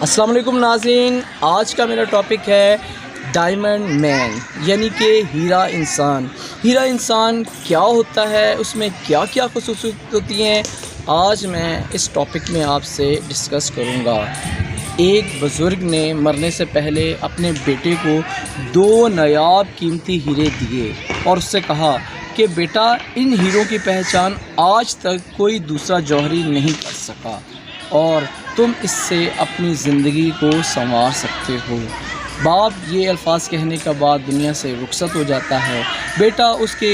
السلام علیکم ناظرین، آج کا میرا ٹاپک ہے ڈائمنڈ مین یعنی کہ ہیرا انسان۔ ہیرا انسان کیا ہوتا ہے، اس میں کیا کیا خصوصیت ہوتی ہیں، آج میں اس ٹاپک میں آپ سے ڈسکس کروں گا۔ ایک بزرگ نے مرنے سے پہلے اپنے بیٹے کو 2 نایاب قیمتی ہیرے دیے اور اس سے کہا کہ بیٹا، ان ہیروں کی پہچان آج تک کوئی دوسرا جوہری نہیں کر سکا اور تم اس سے اپنی زندگی کو سنوار سکتے ہو۔ باپ یہ الفاظ کہنے کے بعد دنیا سے رخصت ہو جاتا ہے۔ بیٹا اس کے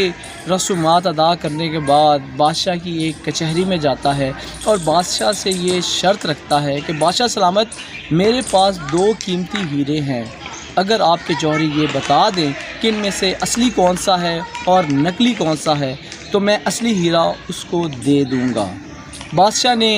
رسومات ادا کرنے کے بعد بادشاہ کی ایک کچہری میں جاتا ہے اور بادشاہ سے یہ شرط رکھتا ہے کہ بادشاہ سلامت، میرے پاس 2 قیمتی ہیرے ہیں، اگر آپ کے جوہری یہ بتا دیں کہ ان میں سے اصلی کون سا ہے اور نقلی کون سا ہے تو میں اصلی ہیرا اس کو دے دوں گا۔ بادشاہ نے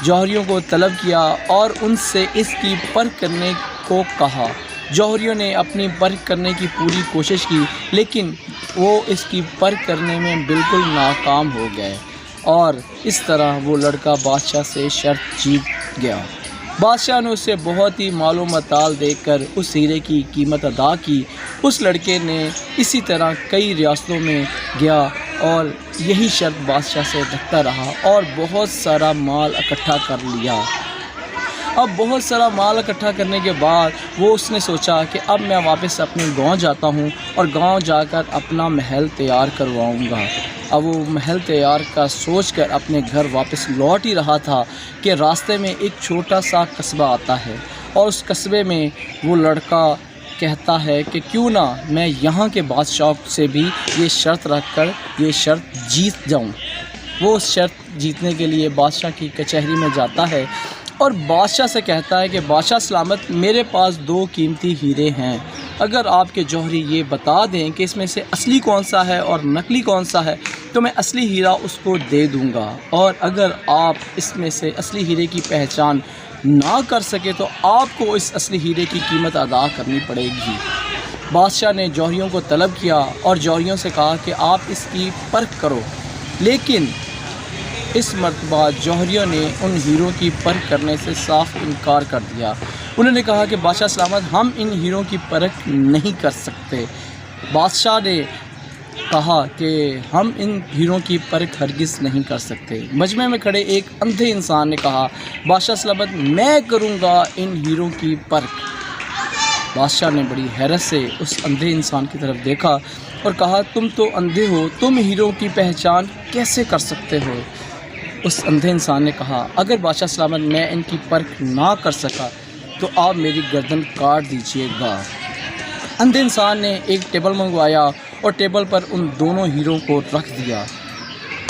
جوہریوں کو طلب کیا اور ان سے اس کی پرکھ کرنے کو کہا۔ جوہریوں نے اپنی پرکھ کرنے کی پوری کوشش کی لیکن وہ اس کی پرکھ کرنے میں بالکل ناکام ہو گئے اور اس طرح وہ لڑکا بادشاہ سے شرط جیت گیا۔ بادشاہ نے اسے بہت ہی مال و متاع دے کر اس ہیرے کی قیمت ادا کی۔ اس لڑکے نے اسی طرح کئی ریاستوں میں گیا اور یہی شرط بادشاہ سے رکھتا رہا اور بہت سارا مال اکٹھا کر لیا۔ اب بہت سارا مال اکٹھا کرنے کے بعد اس نے سوچا کہ اب میں واپس اپنے گاؤں جاتا ہوں اور گاؤں جا کر اپنا محل تیار کرواؤں گا۔ اب وہ محل تیار کا سوچ کر اپنے گھر واپس لوٹ ہی رہا تھا کہ راستے میں ایک چھوٹا سا قصبہ آتا ہے اور اس قصبے میں وہ لڑکا کہتا ہے کہ کیوں نہ میں یہاں کے بادشاہ سے بھی یہ شرط رکھ کر یہ شرط جیت جاؤں۔ وہ اس شرط جیتنے کے لیے بادشاہ کی کچہری میں جاتا ہے اور بادشاہ سے کہتا ہے کہ بادشاہ سلامت، میرے پاس 2 قیمتی ہیرے ہیں، اگر آپ کے جوہری یہ بتا دیں کہ اس میں سے اصلی کون سا ہے اور نقلی کون سا ہے تو میں اصلی ہیرا اس کو دے دوں گا، اور اگر آپ اس میں سے اصلی ہیرے کی پہچان نہ کر سکے تو آپ کو اس اصلی ہیرے کی قیمت ادا کرنی پڑے گی۔ بادشاہ نے جوہریوں کو طلب کیا اور جوہریوں سے کہا کہ آپ اس کی پرکھ کرو، لیکن اس مرتبہ جوہریوں نے ان ہیروں کی پرکھ کرنے سے صاف انکار کر دیا۔ انہوں نے کہا کہ بادشاہ سلامت، ہم ان ہیروں کی پرکھ نہیں کر سکتے۔ بادشاہ نے کہا کہ ہم ان ہیروں کی پرکھ ہرگز نہیں کر سکتے۔ مجمع میں کھڑے ایک اندھے انسان نے کہا، بادشاہ سلامت، میں کروں گا ان ہیروں کی پرکھ۔ بادشاہ نے بڑی حیرت سے اس اندھے انسان کی طرف دیکھا اور کہا، تم تو اندھے ہو، تم ہیروں کی پہچان کیسے کر سکتے ہو؟ اس اندھے انسان نے کہا، اگر بادشاہ سلامت میں ان کی پرکھ نہ کر سکا تو آپ میری گردن کاٹ دیجیے گا۔ اندھے انسان نے ایک ٹیبل منگوایا اور ٹیبل پر ان دونوں ہیروں کو رکھ دیا۔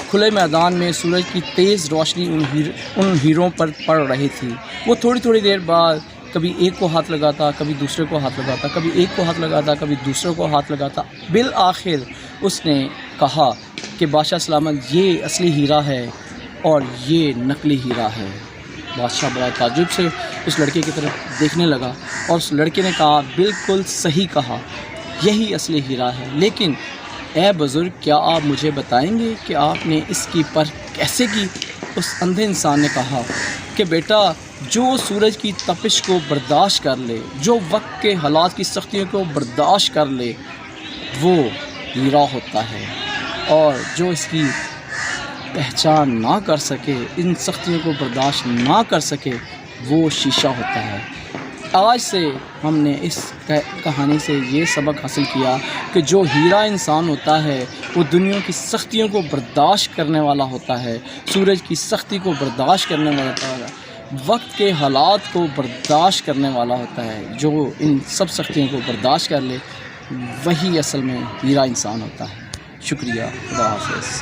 کھلے میدان میں سورج کی تیز روشنی ان ہیروں پر پڑ رہی تھی۔ وہ تھوڑی تھوڑی دیر بعد کبھی ایک کو ہاتھ لگاتا، کبھی دوسرے کو ہاتھ لگاتا، کبھی ایک کو ہاتھ لگاتا، کبھی دوسرے کو ہاتھ لگاتا۔ بالآخر اس نے کہا کہ بادشاہ سلامت، یہ اصلی ہیرا ہے اور یہ نقلی ہیرا ہے۔ بادشاہ بڑا تعجب سے اس لڑکے کی طرف دیکھنے لگا اور اس لڑکے نے کہا، بالکل صحیح کہا، یہی اصلی ہیرا ہے، لیکن اے بزرگ، کیا آپ مجھے بتائیں گے کہ آپ نے اس کی پرکھ کیسے کی؟ اس اندھے انسان نے کہا کہ بیٹا، جو سورج کی تپش کو برداشت کر لے، جو وقت کے حالات کی سختیوں کو برداشت کر لے، وہ ہیرا ہوتا ہے، اور جو اس کی پہچان نہ کر سکے، ان سختیوں کو برداشت نہ کر سکے، وہ شیشہ ہوتا ہے۔ آج سے ہم نے اس کہانی سے یہ سبق حاصل کیا کہ جو ہیرا انسان ہوتا ہے وہ دنیا کی سختیوں کو برداشت کرنے والا ہوتا ہے، سورج کی سختی کو برداشت کرنے والا ہوتا ہے، وقت کے حالات کو برداشت کرنے والا ہوتا ہے۔ جو ان سب سختیوں کو برداشت کر لے، وہی اصل میں ہیرا انسان ہوتا ہے۔ شکریہ، خدا حافظ۔